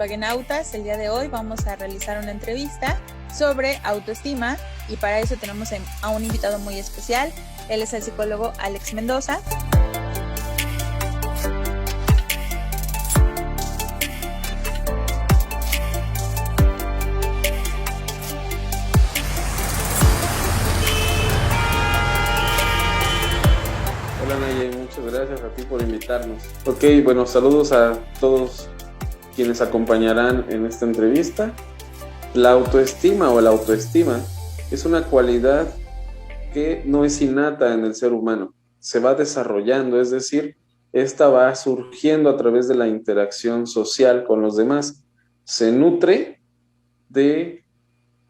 Vaguenautas. El día de hoy vamos a realizar una entrevista sobre autoestima y para eso tenemos a un invitado muy especial. Él es el psicólogo Alex Mendoza. Hola Naye, muchas gracias a ti por invitarnos. Ok, bueno, saludos a todos quienes acompañarán en esta entrevista. La autoestima o la autoestima es una cualidad que no es innata en el ser humano, se va desarrollando, es decir, esta va surgiendo a través de la interacción social con los demás. Se nutre de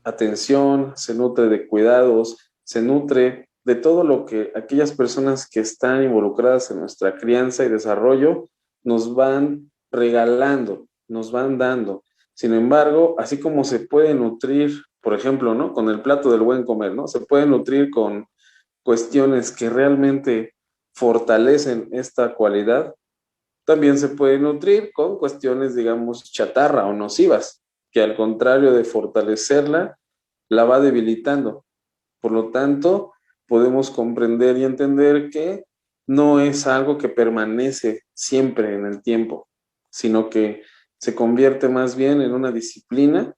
atención, se nutre de cuidados, se nutre de todo lo que aquellas personas que están involucradas en nuestra crianza y desarrollo nos van regalando, nos van dando. Sin embargo, así como se puede nutrir, por ejemplo, ¿no?, con el plato del buen comer, ¿no?, se puede nutrir con cuestiones que realmente fortalecen esta cualidad, también se puede nutrir con cuestiones, digamos, chatarra o nocivas, que al contrario de fortalecerla, la va debilitando. Por lo tanto, podemos comprender y entender que no es algo que permanece siempre en el tiempo, sino que se convierte más bien en una disciplina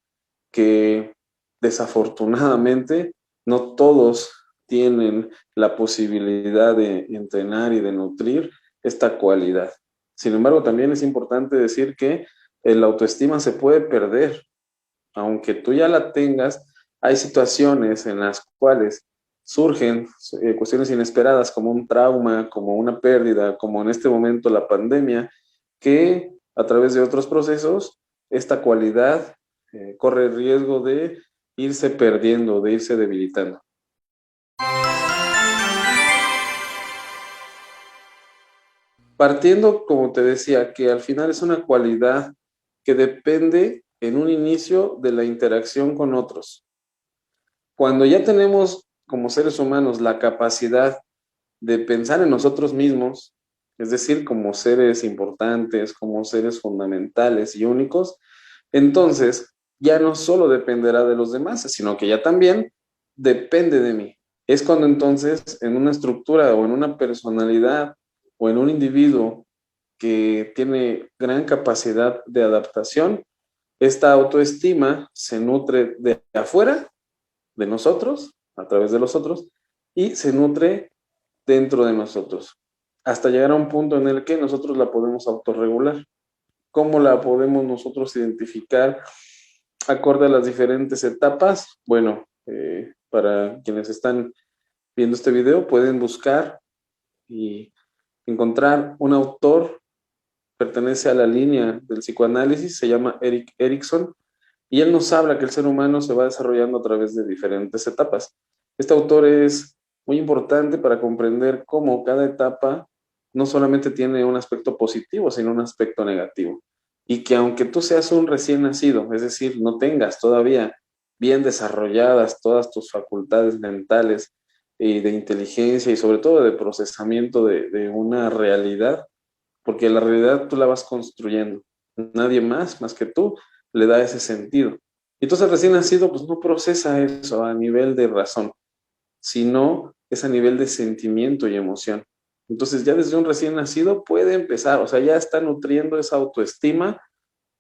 que desafortunadamente no todos tienen la posibilidad de entrenar y de nutrir esta cualidad. Sin embargo, también es importante decir que la autoestima se puede perder. Aunque tú ya la tengas, hay situaciones en las cuales surgen cuestiones inesperadas como un trauma, como una pérdida, como en este momento la pandemia, que a través de otros procesos, esta cualidad corre el riesgo de irse perdiendo, de irse debilitando. Partiendo, como te decía, que al final es una cualidad que depende en un inicio de la interacción con otros. Cuando ya tenemos como seres humanos la capacidad de pensar en nosotros mismos, es decir, como seres importantes, como seres fundamentales y únicos, entonces ya no solo dependerá de los demás, sino que ya también depende de mí. Es cuando entonces en una estructura o en una personalidad o en un individuo que tiene gran capacidad de adaptación, esta autoestima se nutre de afuera, de nosotros, a través de los otros, y se nutre dentro de nosotros, hasta llegar a un punto en el que nosotros la podemos autorregular. ¿Cómo la podemos nosotros identificar acorde a las diferentes etapas? Bueno, para quienes están viendo este video, pueden buscar y encontrar un autor, pertenece a la línea del psicoanálisis, se llama Erik Erikson, y él nos habla que el ser humano se va desarrollando a través de diferentes etapas. Este autor es muy importante para comprender cómo cada etapa no solamente tiene un aspecto positivo, sino un aspecto negativo. Y que aunque tú seas un recién nacido, es decir, no tengas todavía bien desarrolladas todas tus facultades mentales y de inteligencia y sobre todo de procesamiento de una realidad, porque la realidad tú la vas construyendo. Nadie más que tú le da ese sentido. Y entonces el recién nacido pues no procesa eso a nivel de razón, sino es a nivel de sentimiento y emoción. Entonces ya desde un recién nacido puede empezar, o sea, ya está nutriendo esa autoestima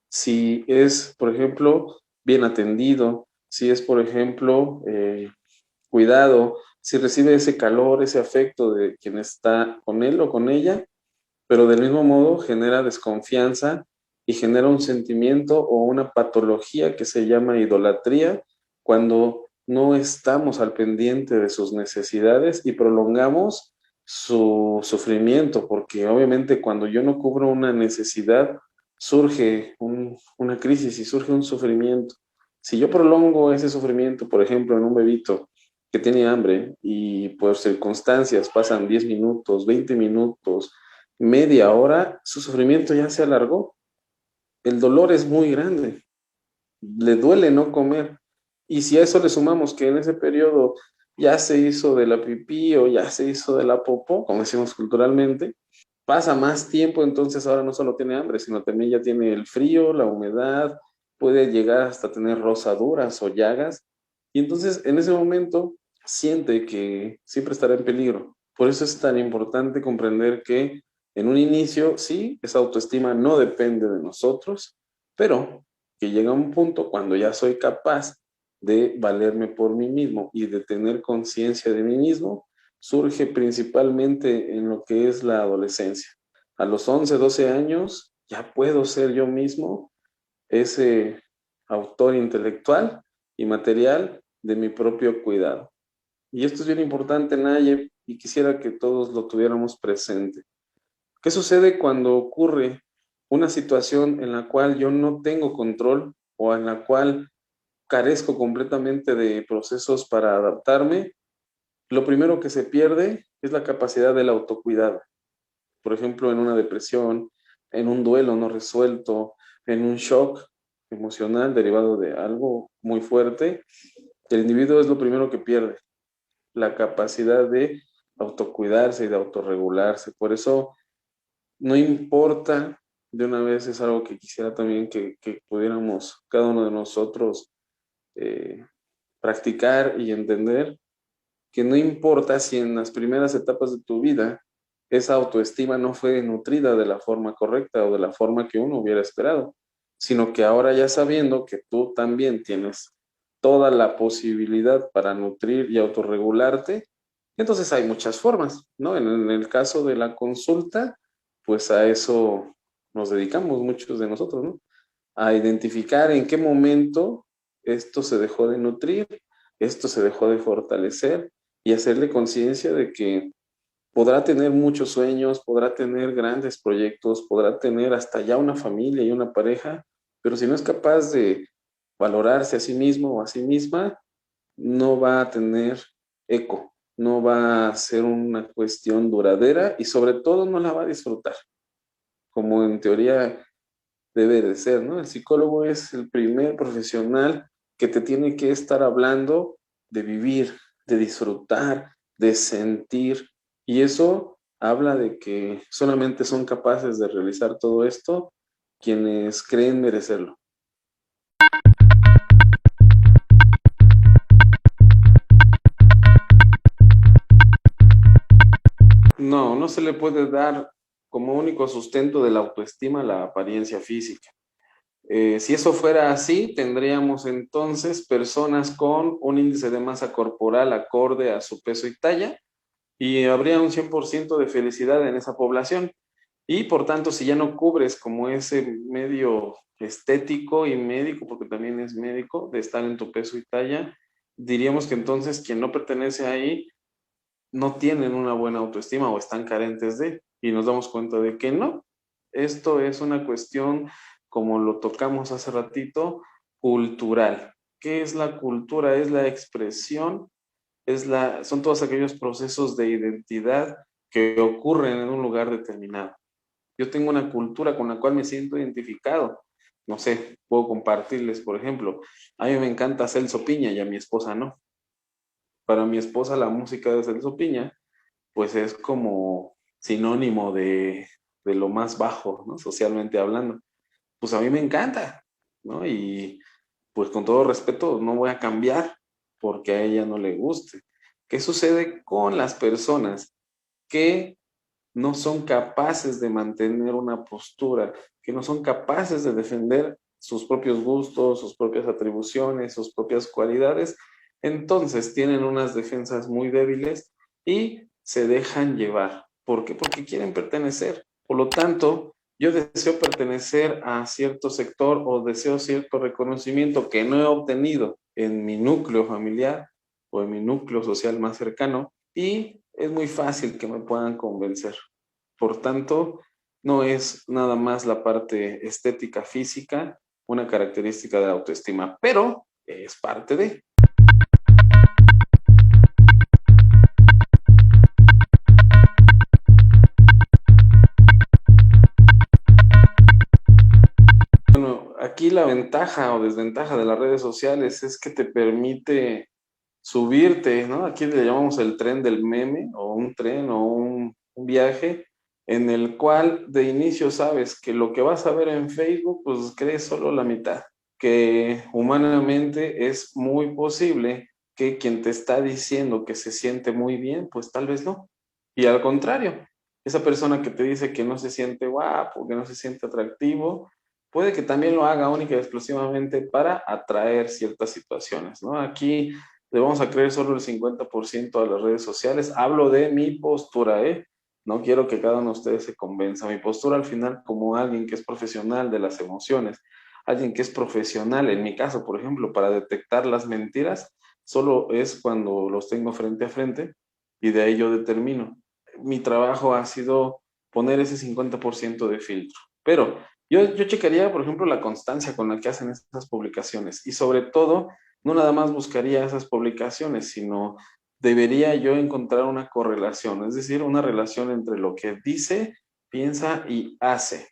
si es, por ejemplo, bien atendido, si es, por ejemplo, cuidado, si recibe ese calor, ese afecto de quien está con él o con ella, pero del mismo modo genera desconfianza y genera un sentimiento o una patología que se llama idolatría cuando no estamos al pendiente de sus necesidades y prolongamos su sufrimiento, porque obviamente cuando yo no cubro una necesidad, surge una crisis y surge un sufrimiento. Si yo prolongo ese sufrimiento, por ejemplo, en un bebito que tiene hambre y por circunstancias pasan 10 minutos, 20 minutos, media hora, su sufrimiento ya se alargó. El dolor es muy grande, le duele no comer. Y si a eso le sumamos que en ese periodo ya se hizo de la pipí o ya se hizo de la popó, como decimos culturalmente, pasa más tiempo, entonces ahora no solo tiene hambre, sino también ya tiene el frío, la humedad, puede llegar hasta tener rosaduras o llagas, y entonces en ese momento siente que siempre estará en peligro. Por eso es tan importante comprender que en un inicio, sí, esa autoestima no depende de nosotros, pero que llega un punto cuando ya soy capaz de valerme por mí mismo y de tener conciencia de mí mismo, surge principalmente en lo que es la adolescencia. A los 11, 12 años ya puedo ser yo mismo ese autor intelectual y material de mi propio cuidado. Y esto es bien importante, Naye, y quisiera que todos lo tuviéramos presente. ¿Qué sucede cuando ocurre una situación en la cual yo no tengo control o en la cual carezco completamente de procesos para adaptarme? Lo primero que se pierde es la capacidad del autocuidado. Por ejemplo, en una depresión, en un duelo no resuelto, en un shock emocional derivado de algo muy fuerte, el individuo es lo primero que pierde, la capacidad de autocuidarse y de autorregularse. Por eso no importa, de una vez es algo que quisiera también que pudiéramos cada uno de nosotros eh, practicar y entender, que no importa si en las primeras etapas de tu vida esa autoestima no fue nutrida de la forma correcta o de la forma que uno hubiera esperado, sino que ahora ya sabiendo que tú también tienes toda la posibilidad para nutrir y autorregularte, entonces hay muchas formas, ¿no? En el caso de la consulta, pues a eso nos dedicamos muchos de nosotros, ¿no? A identificar en qué momento esto se dejó de nutrir, esto se dejó de fortalecer y hacerle conciencia de que podrá tener muchos sueños, podrá tener grandes proyectos, podrá tener hasta ya una familia y una pareja, pero si no es capaz de valorarse a sí mismo o a sí misma, no va a tener eco, no va a ser una cuestión duradera y sobre todo no la va a disfrutar, como en teoría debe de ser, ¿no? El psicólogo es el primer profesional que te tiene que estar hablando de vivir, de disfrutar, de sentir. Y eso habla de que solamente son capaces de realizar todo esto quienes creen merecerlo. No, no se le puede dar como único sustento de la autoestima la apariencia física. Si eso fuera así, tendríamos entonces personas con un índice de masa corporal acorde a su peso y talla y habría un 100% de felicidad en esa población. Y por tanto, si ya no cubres como ese medio estético y médico, porque también es médico, de estar en tu peso y talla, diríamos que entonces quien no pertenece ahí no tienen una buena autoestima o están carentes de, y nos damos cuenta de que no. Esto es una cuestión, como lo tocamos hace ratito, cultural. ¿Qué es la cultura? Es la expresión, son todos aquellos procesos de identidad que ocurren en un lugar determinado. Yo tengo una cultura con la cual me siento identificado. No sé, puedo compartirles, por ejemplo, a mí me encanta Celso Piña y a mi esposa no. Para mi esposa la música de Celso Piña pues es como sinónimo de lo más bajo, ¿no? Socialmente hablando. Pues a mí me encanta, ¿no? Y pues con todo respeto, no voy a cambiar porque a ella no le guste. ¿Qué sucede con las personas que no son capaces de mantener una postura, que no son capaces de defender sus propios gustos, sus propias atribuciones, sus propias cualidades? Entonces tienen unas defensas muy débiles y se dejan llevar? ¿Por qué? Porque quieren pertenecer. Por lo tanto, yo deseo pertenecer a cierto sector o deseo cierto reconocimiento que no he obtenido en mi núcleo familiar o en mi núcleo social más cercano, y es muy fácil que me puedan convencer. Por tanto, no es nada más la parte estética física una característica de la autoestima, pero es parte de. Bueno, aquí la ventaja o desventaja de las redes sociales es que te permite subirte, ¿no? Aquí le llamamos el tren del meme, o un tren, o un viaje, en el cual de inicio sabes que lo que vas a ver en Facebook, pues crees solo la mitad, que humanamente es muy posible que quien te está diciendo que se siente muy bien, pues tal vez no. Y al contrario, esa persona que te dice que no se siente guapo, que no se siente atractivo, puede que también lo haga única y exclusivamente para atraer ciertas situaciones, ¿no? Aquí le vamos a creer solo el 50% a las redes sociales. Hablo de mi postura, ¿eh? No quiero que cada uno de ustedes se convenza. Mi postura al final, como alguien que es profesional de las emociones, alguien que es profesional, en mi caso, por ejemplo, para detectar las mentiras, solo es cuando los tengo frente a frente y de ahí yo determino. Mi trabajo ha sido poner ese 50% de filtro. Pero yo checaría, por ejemplo, la constancia con la que hacen esas publicaciones y sobre todo, no nada más buscaría esas publicaciones, sino debería yo encontrar una correlación, es decir, una relación entre lo que dice, piensa y hace.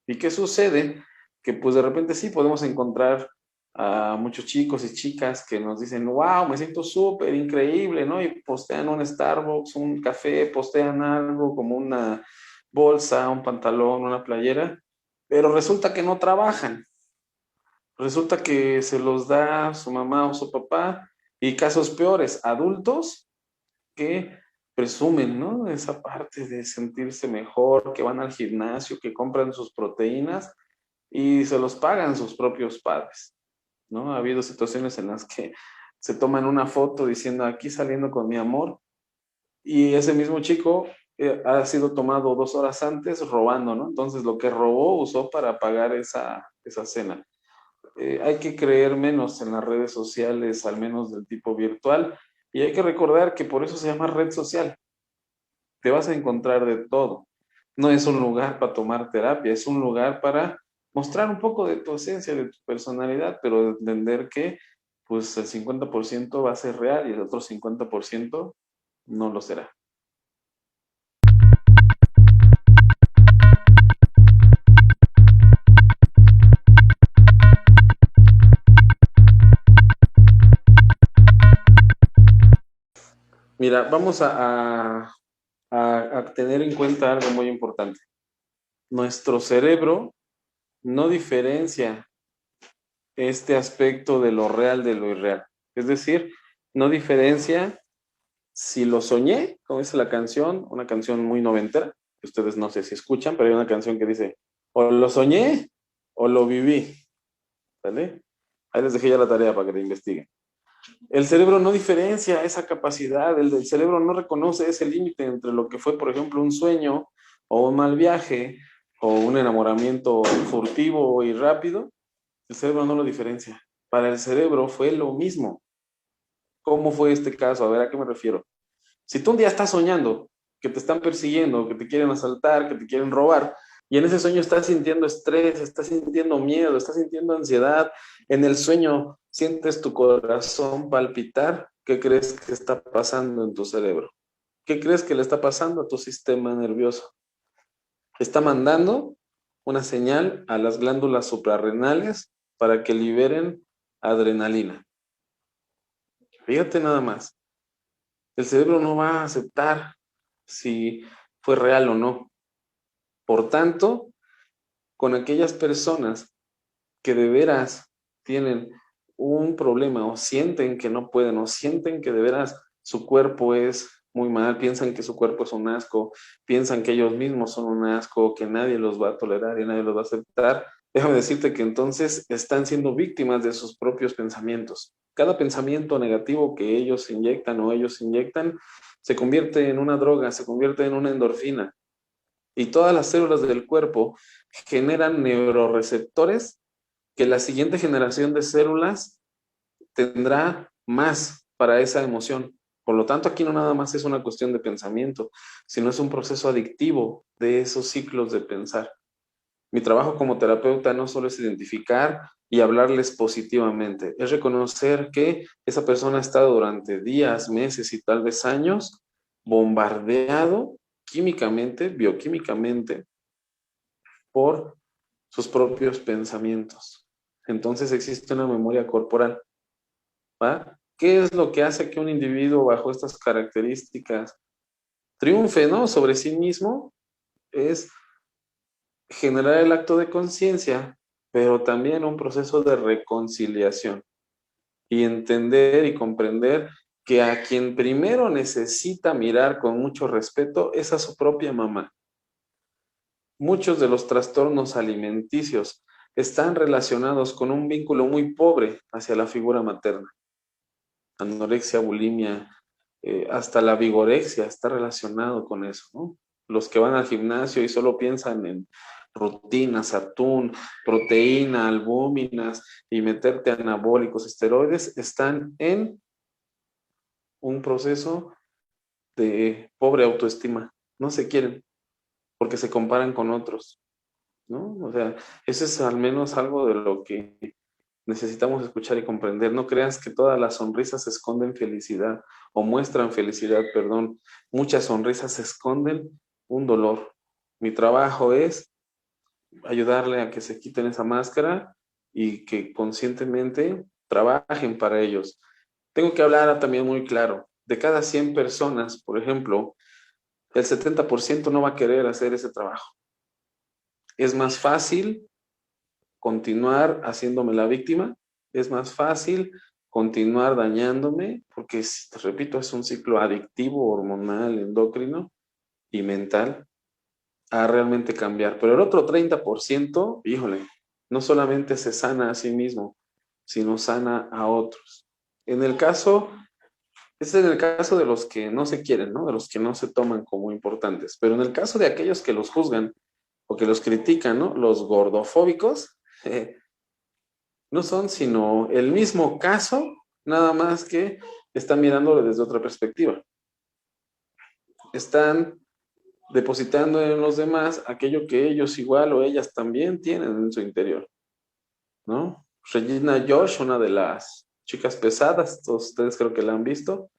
¿Y qué sucede? Que pues de repente sí podemos encontrar a muchos chicos y chicas que nos dicen, wow, me siento súper increíble, ¿no? Y postean un Starbucks, un café, postean algo como una bolsa, un pantalón, una playera, pero resulta que no trabajan. Resulta que se los da su mamá o su papá y casos peores, adultos que presumen, ¿no? Esa parte de sentirse mejor, que van al gimnasio, que compran sus proteínas y se los pagan sus propios padres, ¿no? Ha habido situaciones en las que se toman una foto diciendo aquí saliendo con mi amor y ese mismo chico ha sido tomado 2 horas antes robando, ¿no? Entonces lo que robó usó para pagar esa cena. Hay que creer menos en las redes sociales, al menos del tipo virtual, y hay que recordar que por eso se llama red social. Te vas a encontrar de todo. No es un lugar para tomar terapia, es un lugar para mostrar un poco de tu esencia, de tu personalidad, pero entender que pues el 50% va a ser real y el otro 50% no lo será. Mira, vamos a tener en cuenta algo muy importante. Nuestro cerebro no diferencia este aspecto de lo real de lo irreal. Es decir, no diferencia si lo soñé, como dice la canción, una canción muy noventera, que ustedes no sé si escuchan, pero hay una canción que dice, o lo soñé o lo viví, ¿vale? Ahí les dejé ya la tarea para que la investiguen. El cerebro no diferencia esa capacidad, el cerebro no reconoce ese límite entre lo que fue, por ejemplo, un sueño o un mal viaje o un enamoramiento furtivo y rápido. El cerebro no lo diferencia. Para el cerebro fue lo mismo. ¿Cómo fue este caso? A ver, ¿a qué me refiero? Si tú un día estás soñando que te están persiguiendo, que te quieren asaltar, que te quieren robar, y en ese sueño estás sintiendo estrés, estás sintiendo miedo, estás sintiendo ansiedad, en el sueño sientes tu corazón palpitar, ¿qué crees que está pasando en tu cerebro? ¿Qué crees que le está pasando a tu sistema nervioso? Está mandando una señal a las glándulas suprarrenales para que liberen adrenalina. Fíjate nada más. El cerebro no va a aceptar si fue real o no. Por tanto, con aquellas personas que de veras tienen un problema o sienten que no pueden o sienten que de veras su cuerpo es muy mal, piensan que su cuerpo es un asco, piensan que ellos mismos son un asco, que nadie los va a tolerar y nadie los va a aceptar, déjame decirte que entonces están siendo víctimas de sus propios pensamientos. Cada pensamiento negativo que ellos inyectan o ellos inyectan se convierte en una droga, se convierte en una endorfina y todas las células del cuerpo generan neuroreceptores que la siguiente generación de células tendrá más para esa emoción. Por lo tanto, aquí no nada más es una cuestión de pensamiento, sino es un proceso adictivo de esos ciclos de pensar. Mi trabajo como terapeuta no solo es identificar y hablarles positivamente, es reconocer que esa persona ha estado durante días, meses y tal vez años bombardeado químicamente, bioquímicamente, por sus propios pensamientos. Entonces existe una memoria corporal, ¿va? ¿Qué es lo que hace que un individuo bajo estas características triunfe, ¿no? Sobre sí mismo? es generar el acto de conciencia, pero también un proceso de reconciliación y entender y comprender que a quien primero necesita mirar con mucho respeto es a su propia mamá. Muchos de los trastornos alimenticios están relacionados con un vínculo muy pobre hacia la figura materna. Anorexia, bulimia, hasta la vigorexia está relacionado con eso, ¿no? Los que van al gimnasio y solo piensan en rutinas, atún, proteína, albúminas y meterte anabólicos, esteroides, están en un proceso de pobre autoestima. No se quieren porque se comparan con otros, ¿no? O sea, eso es al menos algo de lo que necesitamos escuchar y comprender. No creas que todas las sonrisas esconden felicidad o muestran felicidad, perdón. Muchas sonrisas esconden un dolor. Mi trabajo es ayudarle a que se quiten esa máscara y que conscientemente trabajen para ellos. Tengo que hablar también muy claro. De cada 100 personas, por ejemplo, el 70% no va a querer hacer ese trabajo. Es más fácil continuar haciéndome la víctima, es más fácil continuar dañándome, porque, te repito, es un ciclo adictivo, hormonal, endocrino y mental, a realmente cambiar. Pero el otro 30%, híjole, no solamente se sana a sí mismo, sino sana a otros. Este es en el caso de los que no se quieren, ¿no? De los que no se toman como importantes. Pero en el caso de aquellos que los juzgan o que los critican, ¿no? Los gordofóbicos, no son sino el mismo caso, nada más que están mirándolo desde otra perspectiva. Están depositando en los demás aquello que ellos igual o ellas también tienen en su interior, ¿no? Regina George, una de las chicas pesadas, todos ustedes creo que la han visto,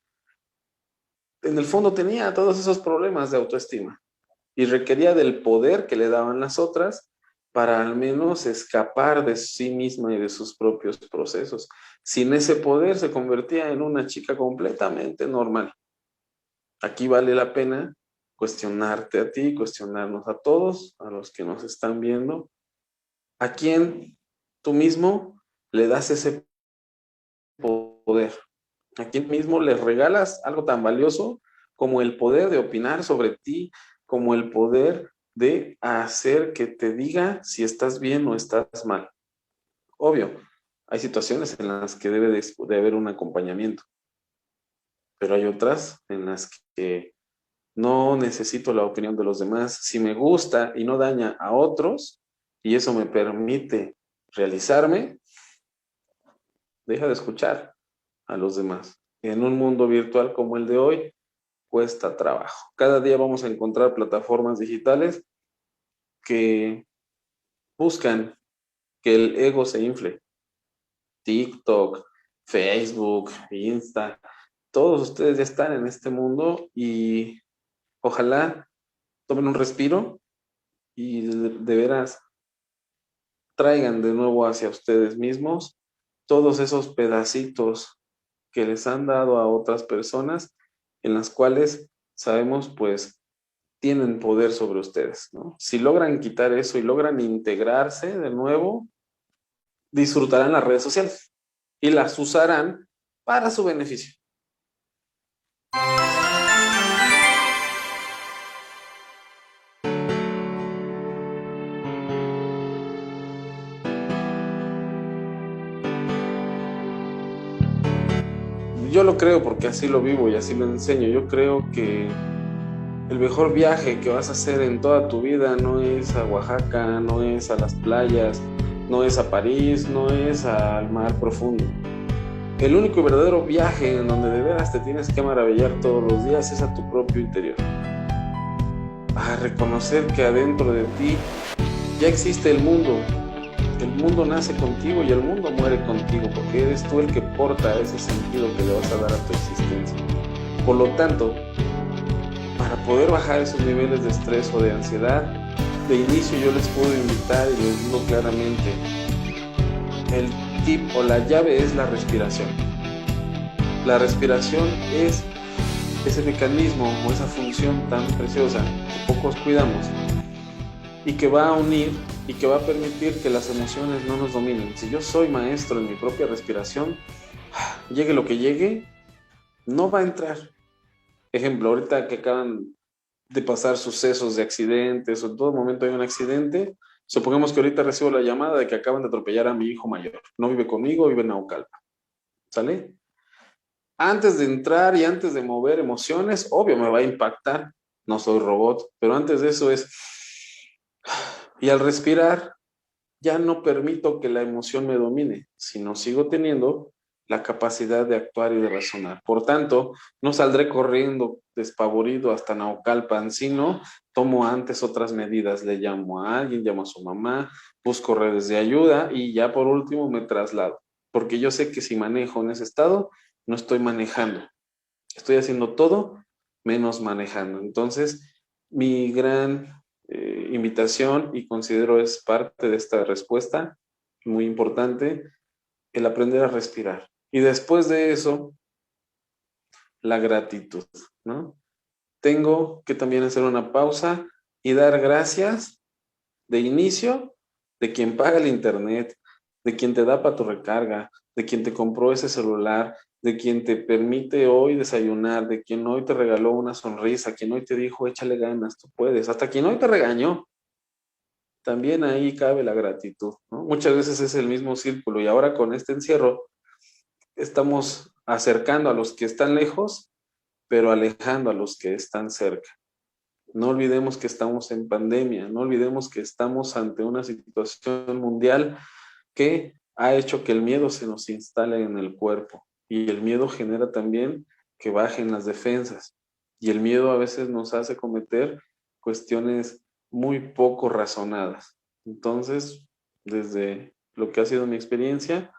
en el fondo tenía todos esos problemas de autoestima y requería del poder que le daban las otras para al menos escapar de sí misma y de sus propios procesos. Sin ese poder se convertía en una chica completamente normal. Aquí vale la pena cuestionarte a ti, cuestionarnos a todos, a los que nos están viendo, a quién tú mismo le das ese poder, a quién mismo le regalas algo tan valioso como el poder de opinar sobre ti, como el poder de hacer que te diga si estás bien o estás mal. Obvio, hay situaciones en las que debe de haber un acompañamiento, pero hay otras en las que no necesito la opinión de los demás. Si me gusta y no daña a otros, y eso me permite realizarme, deja de escuchar a los demás. En un mundo virtual como el de hoy, cuesta trabajo. Cada día vamos a encontrar plataformas digitales que buscan que el ego se infle. TikTok, Facebook, Insta, todos ustedes ya están en este mundo y ojalá tomen un respiro y de veras traigan de nuevo hacia ustedes mismos todos esos pedacitos que les han dado a otras personas en las cuales sabemos pues tienen poder sobre ustedes, ¿no? Si logran quitar eso y logran integrarse de nuevo, disfrutarán las redes sociales y las usarán para su beneficio. Yo lo creo porque así lo vivo y así lo enseño. Yo creo que el mejor viaje que vas a hacer en toda tu vida no es a Oaxaca, no es a las playas, no es a París, no es al mar profundo. El único y verdadero viaje en donde de veras te tienes que maravillar todos los días es a tu propio interior. A reconocer que adentro de ti ya existe el mundo. El mundo nace contigo y el mundo muere contigo porque eres tú el que porta ese sentido que le vas a dar a tu existencia. Por lo tanto, para poder bajar esos niveles de estrés o de ansiedad, de inicio yo les puedo invitar y les digo claramente, el tip o la llave es la respiración. La respiración es ese mecanismo o esa función tan preciosa que pocos cuidamos y que va a unir y que va a permitir que las emociones no nos dominen. Si yo soy maestro en mi propia respiración, llegue lo que llegue, no va a entrar. Ejemplo, ahorita que acaban de pasar sucesos de accidentes o en todo momento hay un accidente, supongamos que ahorita recibo la llamada de que acaban de atropellar a mi hijo mayor. No vive conmigo, vive en Naucalpan. ¿Sale? Antes de entrar y antes de mover emociones, obvio me va a impactar. No soy robot, pero antes de eso es... Y al respirar, ya no permito que la emoción me domine, sino sigo teniendo la capacidad de actuar y de razonar. Por tanto, no saldré corriendo despavorido hasta Naucalpan, sino tomo antes otras medidas. Le llamo a alguien, llamo a su mamá, busco redes de ayuda y ya por último me traslado. Porque yo sé que si manejo en ese estado, no estoy manejando. Estoy haciendo todo menos manejando. Entonces, mi gran invitación, y considero es parte de esta respuesta, muy importante, el aprender a respirar. Y después de eso, la gratitud, ¿no? Tengo que también hacer una pausa y dar gracias de inicio de quien paga el internet, de quien te da para tu recarga, de quien te compró ese celular, de quien te permite hoy desayunar, de quien hoy te regaló una sonrisa, quien hoy te dijo échale ganas, tú puedes, hasta quien hoy te regañó. También ahí cabe la gratitud, ¿no? Muchas veces es el mismo círculo y ahora con este encierro estamos acercando a los que están lejos, pero alejando a los que están cerca. No olvidemos que estamos en pandemia, no olvidemos que estamos ante una situación mundial que ha hecho que el miedo se nos instale en el cuerpo y el miedo genera también que bajen las defensas y el miedo a veces nos hace cometer cuestiones muy poco razonadas. Entonces, desde lo que ha sido mi experiencia,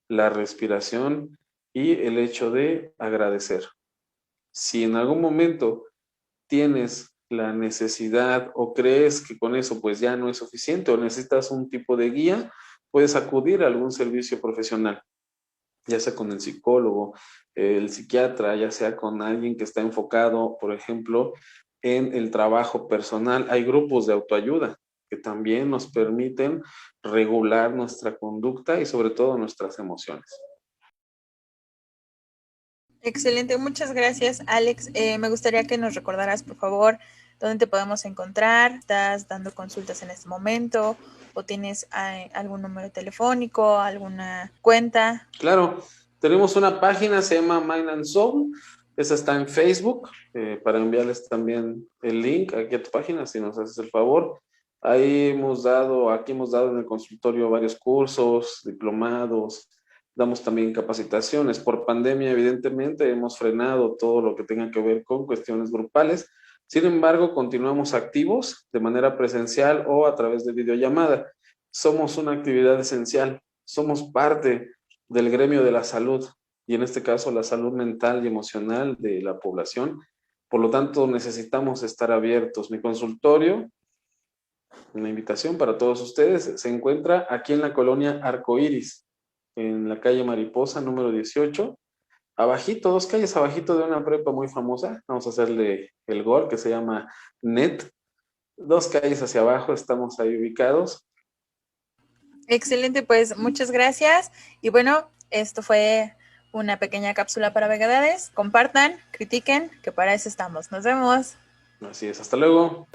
la respiración y el hecho de agradecer. Si en algún momento tienes la necesidad o crees que con eso pues ya no es suficiente o necesitas un tipo de guía, puedes acudir a algún servicio profesional, ya sea con el psicólogo, el psiquiatra, ya sea con alguien que está enfocado, por ejemplo, en el trabajo personal. Hay grupos de autoayuda que también nos permiten regular nuestra conducta y sobre todo nuestras emociones. Excelente, muchas gracias, Alex. Me gustaría que nos recordaras, por favor, dónde te podemos encontrar. ¿Estás dando consultas en este momento o tienes algún número telefónico, alguna cuenta? Claro, tenemos una página, se llama Mind and Soul. Esa está en Facebook, para enviarles también el link aquí a tu página, si nos haces el favor. Aquí hemos dado en el consultorio varios cursos, diplomados, damos también capacitaciones. Por pandemia, evidentemente, hemos frenado todo lo que tenga que ver con cuestiones grupales. Sin embargo, continuamos activos de manera presencial o a través de videollamada. Somos una actividad esencial, somos parte del gremio de la salud y en este caso la salud mental y emocional de la población. Por lo tanto, necesitamos estar abiertos. Mi consultorio, una invitación para todos ustedes, se encuentra aquí en la colonia Arcoíris, en la calle Mariposa, número 18, abajito, 2 calles abajito de una prepa muy famosa. Vamos a hacerle el gol que se llama NET. 2 calles hacia abajo estamos ahí ubicados. Excelente, pues muchas gracias. Y bueno, esto fue una pequeña cápsula para Vegadades. Compartan, critiquen, que para eso estamos. Nos vemos. Así es, hasta luego.